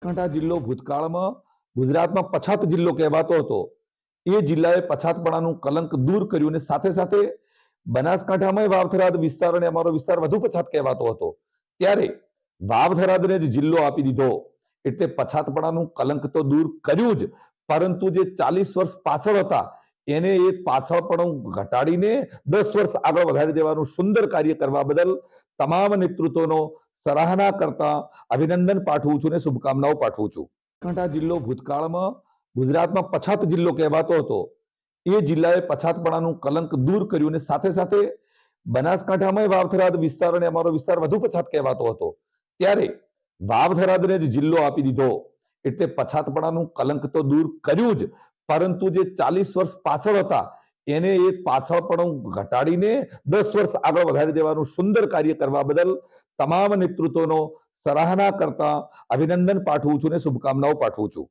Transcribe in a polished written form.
બનાસકાંઠા જિલ્લો ભૂતકાળમાં ગુજરાતમાં પછાત જિલ્લો કહેવાતો હતો. એ જિલ્લાએ પછાતપણાનું કલંક દૂર કર્યું અને સાથે સાથે બનાસકાંઠામાં વાવ-થરાદ વિસ્તાર અને અમારો વિસ્તાર વધુ પછાત કહેવાતો હતો. ત્યારે વાવ-થરાદને જ જિલ્લો આપી દીધો એટલે પછાતપણાનું કલંક તો દૂર કર્યું જ, પરંતુ જે 40 વર્ષ પાછળ હતા એને એ પાછળપણું ઘટાડીને 10 વર્ષ આગળ વધારી દેવાનું સુંદર કાર્ય કરવા બદલ તમામ નેતૃત્વનો સરાહના કરતા અભિનંદન પાઠવું છું અને શુભકામનાઓ પાઠવું છું. બનાસકાંઠા જિલ્લો ભૂતકાળમાં ગુજરાતમાં પછાત જિલ્લો કહેવાતો હતો. એ જિલ્લાએ પછાતપણાનું કલંક દૂર કર્યું અને સાથે સાથે બનાસકાંઠામાં વાવ-થરાદ વિસ્તાર અને અમારો વિસ્તાર વધુ પછાત કહેવાતો હતો. ત્યારે વાવ-થરાદને જ જિલ્લો આપી દીધો એટલે પછાતપણાનું કલંક તો દૂર કર્યું જ, પરંતુ જે 40 વર્ષ પાછળ હતા એને એ પાછળપણું ઘટાડીને 10 વર્ષ આગળ વધારી દેવાનું સુંદર કાર્ય કરવા બદલ તમામ નેતૃત્વનો સરાહના કરતા અભિનંદન પાઠવું છું અને શુભકામનાઓ પાઠવું છું.